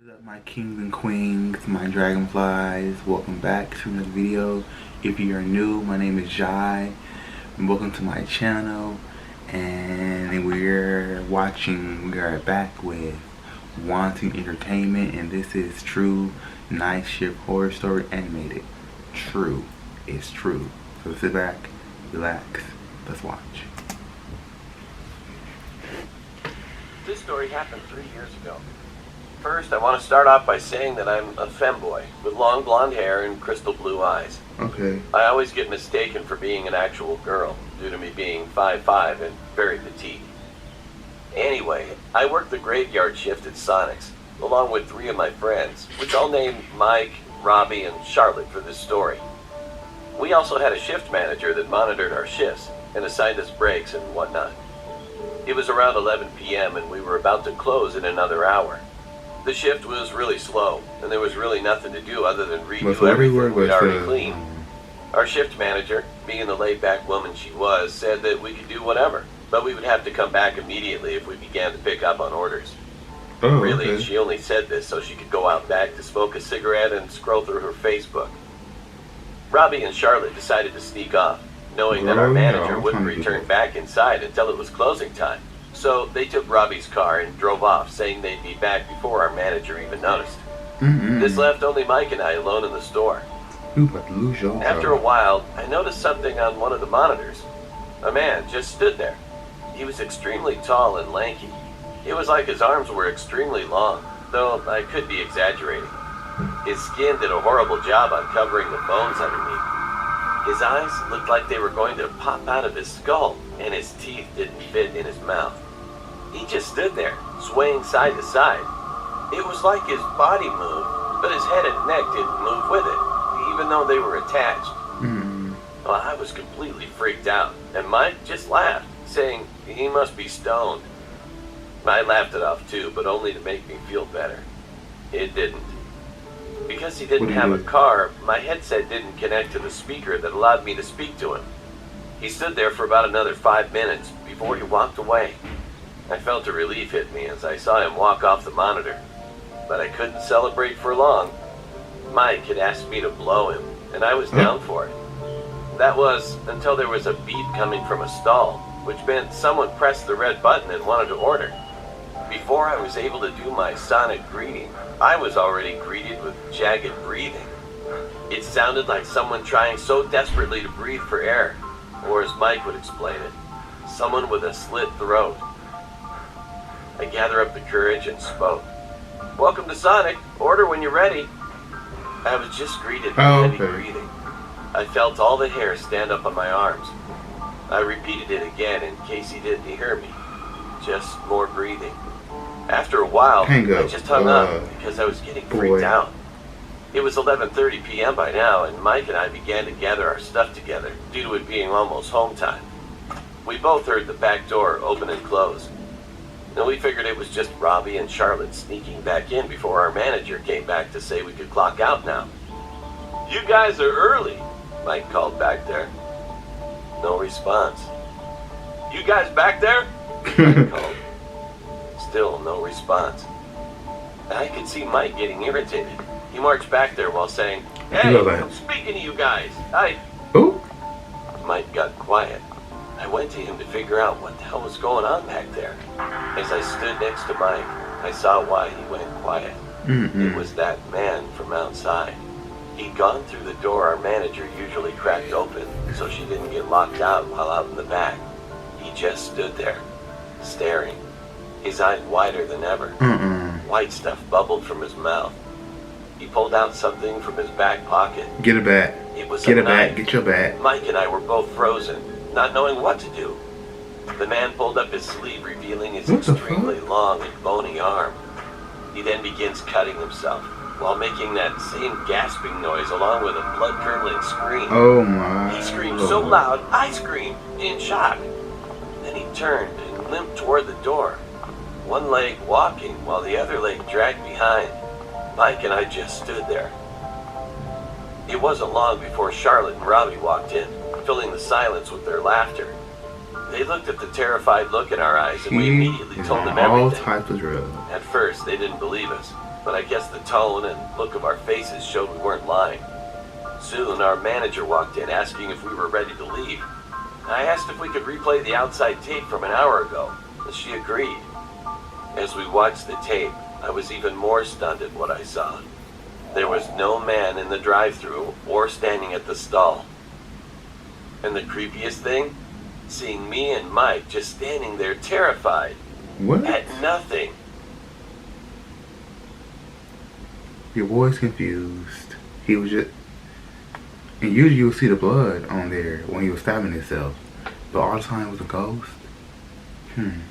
What is up, my kings and queens, my dragonflies? Welcome back to another video. If you are new, my name is Jai, and welcome to my channel. And we are back with Wansee Entertainment, and this is True Night Shift Horror Story Animated. True, it's true. So sit back, relax, let's watch. This story happened 3 years ago. First, I want to start off by saying that I'm a femboy with long blonde hair and crystal blue eyes. Okay. I always get mistaken for being an actual girl due to me being 5'5" and very petite. Anyway, I work the graveyard shift at Sonic's, along with 3 of my friends, which I'll name Mike, Robbie, and Charlotte for this story. We also had a shift manager that monitored our shifts and assigned us breaks and whatnot. It was around 11 p.m. and we were about to close in another hour. The shift was really slow, and there was really nothing to do other than redo everything we'd already cleaned. Our shift manager, being the laid-back woman she was, said that we could do whatever, but we would have to come back immediately if we began to pick up on orders. Really, she only said this so she could go out back to smoke a cigarette and scroll through her Facebook. Robbie and Charlotte decided to sneak off, knowing that our manager wouldn't return back inside until it was closing time. So they took Robbie's car and drove off, saying they'd be back before our manager even noticed. This left only Mike and I alone in the store. After a while, I noticed something on one of the monitors. A man just stood there. He was extremely tall and lanky. It was like his arms were extremely long, though I could be exaggerating. His skin did a horrible job on covering the bones underneath. His eyes looked like they were going to pop out of his skull, and his teeth didn't fit in his mouth. He just stood there, swaying side to side. It was like his body moved, but his head and neck didn't move with it, even though they were attached. Well, I was completely freaked out, and Mike just laughed, saying he must be stoned. I laughed it off too, but only to make me feel better. It didn't. Because he didn't have a car, my headset didn't connect to the speaker that allowed me to speak to him. He stood there for about another 5 minutes before he walked away. I felt a relief hit me as I saw him walk off the monitor, but I couldn't celebrate for long. Mike had asked me to blow him, and I was down for it. That was until there was a beep coming from a stall, which meant someone pressed the red button and wanted to order. Before I was able to do my sonic greeting, I was already greeted with jagged breathing. It sounded like someone trying so desperately to breathe for air, or as Mike would explain it, someone with a slit throat. I gathered up the courage and spoke. "Welcome to Sonic. Order when you're ready." I was just greeted with heavy breathing. I felt all the hair stand up on my arms. I repeated it again in case he didn't hear me. Just more breathing. After a while, I just hung up because I was getting freaked out. It was 11:30 p.m. by now, and Mike and I began to gather our stuff together due to it being almost home time. We both heard the back door open and close, and we figured it was just Robbie and Charlotte sneaking back in before our manager came back to say we could clock out now. "You guys are early," Mike called back there. No response. "You guys back there?" Mike called. Still no response. I could see Mike getting irritated. He marched back there while saying, "Hey, I'm speaking to you guys. Mike got quiet. I went to him to figure out what the hell was going on back there. As I stood next to Mike, I saw why he went quiet. It was that man from outside. He'd gone through the door our manager usually cracked open so she didn't get locked out while out in the back. He just stood there, staring, his eyes wider than ever. White stuff bubbled from his mouth. He pulled out something from his back pocket. Get a bat. It was Get a a bat. Get your bat. Mike and I were both frozen, not knowing what to do. The man pulled up his sleeve, revealing his extremely long and bony arm. He then begins cutting himself, while making that same gasping noise along with a blood-curdling scream. Oh my. He screamed so loud, I screamed, in shock. Then he turned and limped toward the door, one leg walking while the other leg dragged behind. Mike and I just stood there. It wasn't long before Charlotte and Robbie walked in, filling the silence with their laughter. They looked at the terrified look in our eyes, and we immediately told them everything. All types of drugs. At first, they didn't believe us, but I guess the tone and look of our faces showed we weren't lying. Soon our manager walked in asking if we were ready to leave. I asked if we could replay the outside tape from an hour ago, and she agreed. As we watched the tape, I was even more stunned at what I saw. There was no man in the drive-thru or standing at the stall. And the creepiest thing? Seeing me and Mike just standing there terrified. What? At nothing. Your boy's confused. He was just... And usually you'll see the blood on there when he was stabbing himself. But all the time it was a ghost. And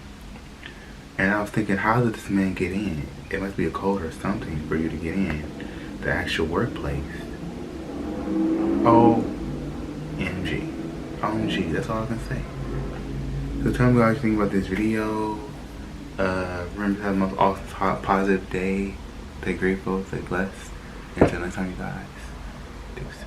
I was thinking, how did this man get in? It must be a code or something for you to get in. The actual workplace. OMG. OMG, that's all I can say. So tell me what you think about this video. Remember to have the most awesome, positive day. Stay grateful, stay blessed. Until next time, you guys. Deuces.